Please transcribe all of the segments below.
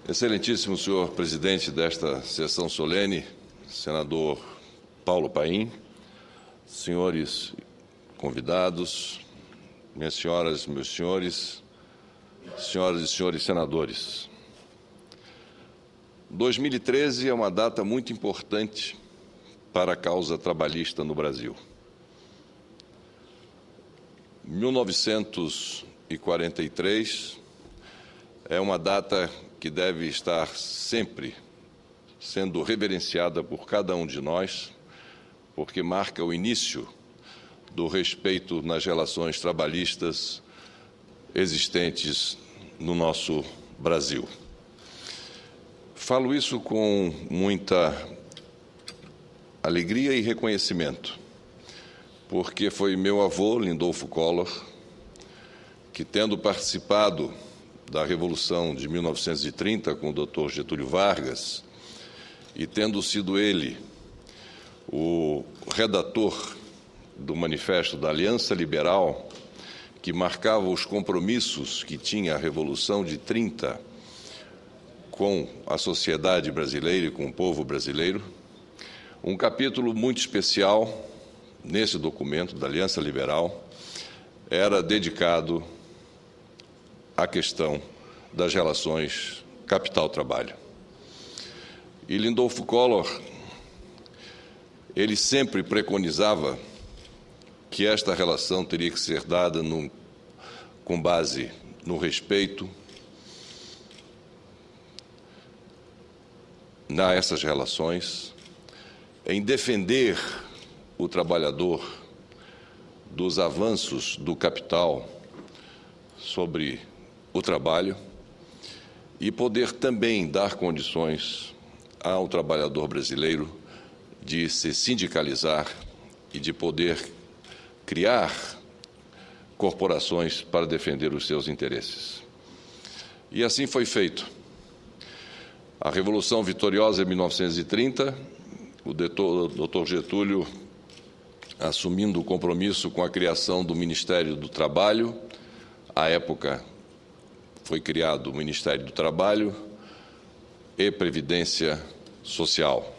Excelentíssimo senhor presidente desta sessão solene, senador Paulo Paim, senhores convidados, minhas senhoras e meus senhores, senhoras e senhores senadores. 2013 é uma data muito importante para a causa trabalhista no Brasil. 1943 é uma data que deve estar sempre sendo reverenciada por cada um de nós, porque marca o início do respeito nas relações trabalhistas existentes no nosso Brasil. Falo isso com muita alegria e reconhecimento, porque foi meu avô, Lindolfo Collor, que, tendo participado da Revolução de 1930 com o Dr. Getúlio Vargas e tendo sido ele o redator do Manifesto da Aliança Liberal, que marcava os compromissos que tinha a Revolução de 30 com a sociedade brasileira e com o povo brasileiro, um capítulo muito especial nesse documento da Aliança Liberal era dedicado à questão das relações capital-trabalho. E Lindolfo Collor, ele sempre preconizava que esta relação teria que ser dada com base no respeito nessas relações, em defender o trabalhador dos avanços do capital sobre o trabalho e poder também dar condições ao trabalhador brasileiro de se sindicalizar e de poder criar corporações para defender os seus interesses. E assim foi feito. A Revolução Vitoriosa em 1930, o Dr. Getúlio assumindo o compromisso com a criação do Ministério do Trabalho. À época, foi criado o Ministério do Trabalho e Previdência Social.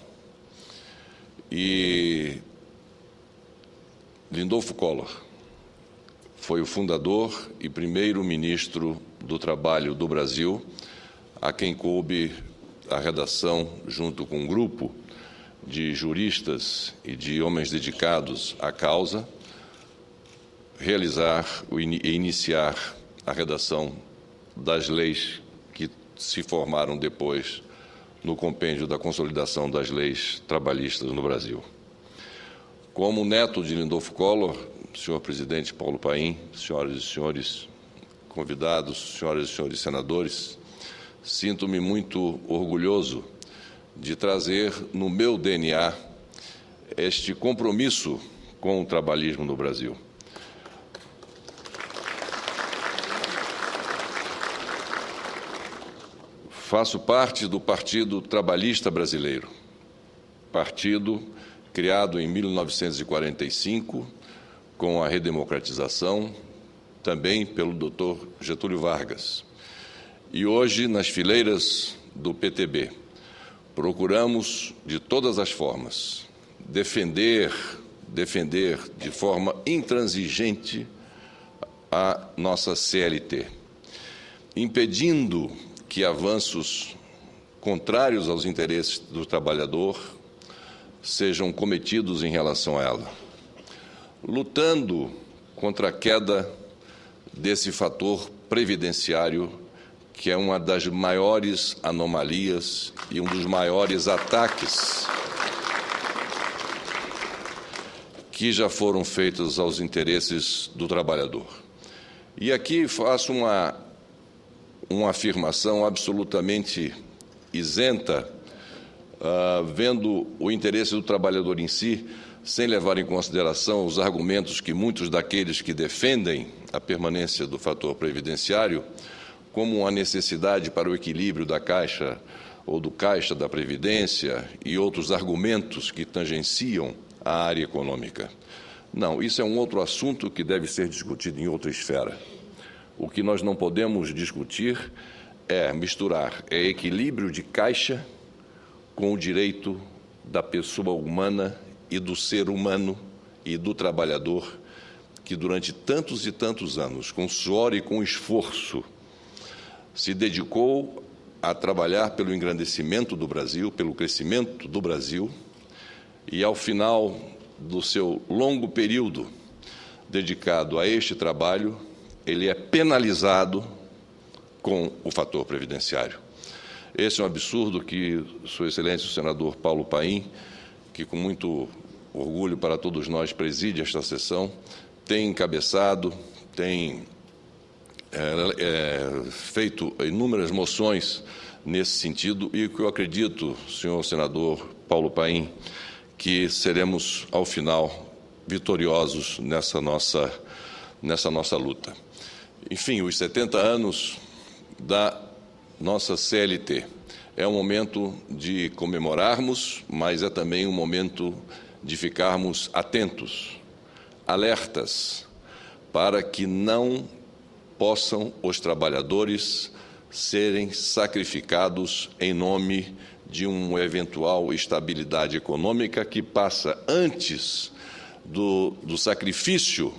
E Lindolfo Collor foi o fundador e primeiro-ministro do Trabalho do Brasil, a quem coube a redação, junto com um grupo de juristas e de homens dedicados à causa, realizar e iniciar a redação das leis que se formaram depois no compêndio da consolidação das leis trabalhistas no Brasil. Como neto de Lindolfo Collor, senhor presidente Paulo Paim, senhoras e senhores convidados, senhoras e senhores senadores, sinto-me muito orgulhoso de trazer no meu DNA este compromisso com o trabalhismo no Brasil. Faço parte do Partido Trabalhista Brasileiro, partido criado em 1945 com a redemocratização, também pelo Dr. Getúlio Vargas. E hoje, nas fileiras do PTB, procuramos, de todas as formas, defender de forma intransigente a nossa CLT, impedindo que avanços contrários aos interesses do trabalhador sejam cometidos em relação a ela, lutando contra a queda desse fator previdenciário, que é uma das maiores anomalias e um dos maiores ataques que já foram feitos aos interesses do trabalhador. E aqui faço uma afirmação absolutamente isenta, vendo o interesse do trabalhador em si, sem levar em consideração os argumentos que muitos daqueles que defendem a permanência do fator previdenciário como uma necessidade para o equilíbrio da Caixa ou do Caixa da Previdência e outros argumentos que tangenciam a área econômica. Não, isso é um outro assunto que deve ser discutido em outra esfera. O que nós não podemos discutir é misturar equilíbrio de caixa com o direito da pessoa humana e do ser humano e do trabalhador que durante tantos e tantos anos, com suor e com esforço, se dedicou a trabalhar pelo engrandecimento do Brasil, pelo crescimento do Brasil, e ao final do seu longo período dedicado a este trabalho, ele é penalizado com o fator previdenciário. Esse é um absurdo que Sua Excelência o senador Paulo Paim, que com muito orgulho para todos nós preside esta sessão, tem encabeçado, tem feito inúmeras moções nesse sentido e que eu acredito, senhor senador Paulo Paim, que seremos, ao final, vitoriosos nessa nossa luta. Enfim, os 70 anos da nossa CLT é um momento de comemorarmos, mas é também um momento de ficarmos atentos, alertas, para que não possam os trabalhadores serem sacrificados em nome de uma eventual estabilidade econômica que passa antes do sacrifício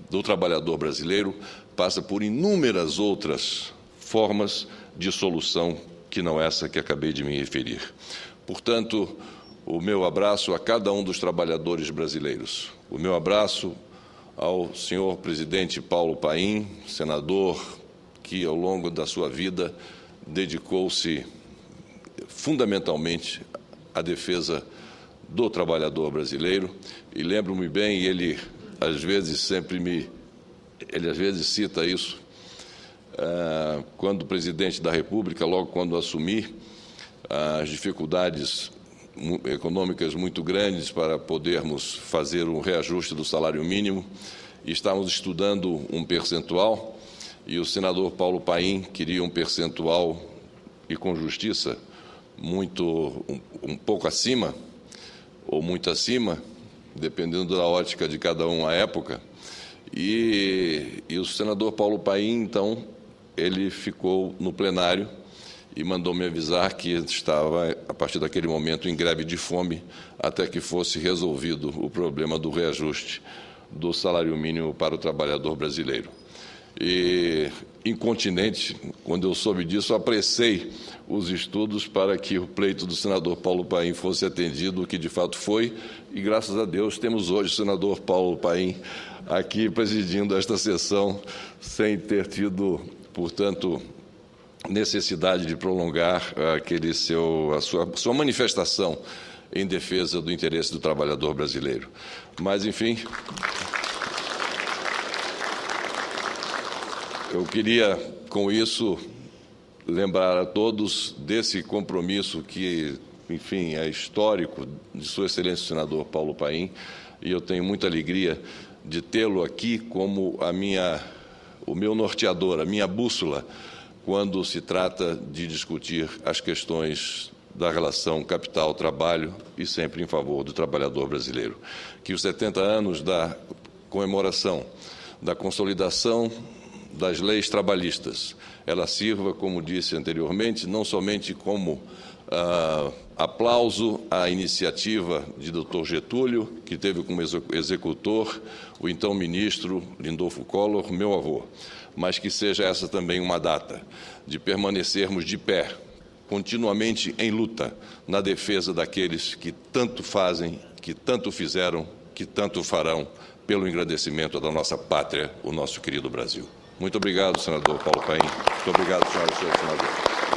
do trabalhador brasileiro, passa por inúmeras outras formas de solução que não essa que acabei de me referir. Portanto, o meu abraço a cada um dos trabalhadores brasileiros. O meu abraço ao senhor presidente Paulo Paim, senador que, ao longo da sua vida, dedicou-se fundamentalmente à defesa do trabalhador brasileiro. E lembro-me bem, ele às vezes cita isso, quando presidente da República, logo quando assumi, as dificuldades econômicas muito grandes para podermos fazer um reajuste do salário mínimo, e estávamos estudando um percentual, e o senador Paulo Paim queria um percentual, e com justiça, um pouco acima, ou muito acima, dependendo da ótica de cada um à época, e o senador Paulo Paim, então, ele ficou no plenário e mandou me avisar que estava, a partir daquele momento, em greve de fome, até que fosse resolvido o problema do reajuste do salário mínimo para o trabalhador brasileiro. E, incontinente, quando eu soube disso, apressei os estudos para que o pleito do senador Paulo Paim fosse atendido, o que de fato foi, e graças a Deus temos hoje o senador Paulo Paim aqui presidindo esta sessão, sem ter tido, portanto, necessidade de prolongar a sua manifestação em defesa do interesse do trabalhador brasileiro. Mas, enfim, eu queria, com isso, lembrar a todos desse compromisso que, enfim, é histórico de Sua Excelência o senador Paulo Paim, e eu tenho muita alegria de tê-lo aqui como o meu norteador, a minha bússola, quando se trata de discutir as questões da relação capital-trabalho e sempre em favor do trabalhador brasileiro. Que os 70 anos da comemoração, da consolidação das leis trabalhistas, ela sirva, como disse anteriormente, não somente como aplauso à iniciativa de Dr. Getúlio, que teve como executor o então ministro Lindolfo Collor, meu avô, mas que seja essa também uma data de permanecermos de pé, continuamente em luta, na defesa daqueles que tanto fazem, que tanto fizeram, que tanto farão pelo engrandecimento da nossa pátria, o nosso querido Brasil. Muito obrigado, senador Paulo Paim. Muito obrigado, senhoras e senhores senadores.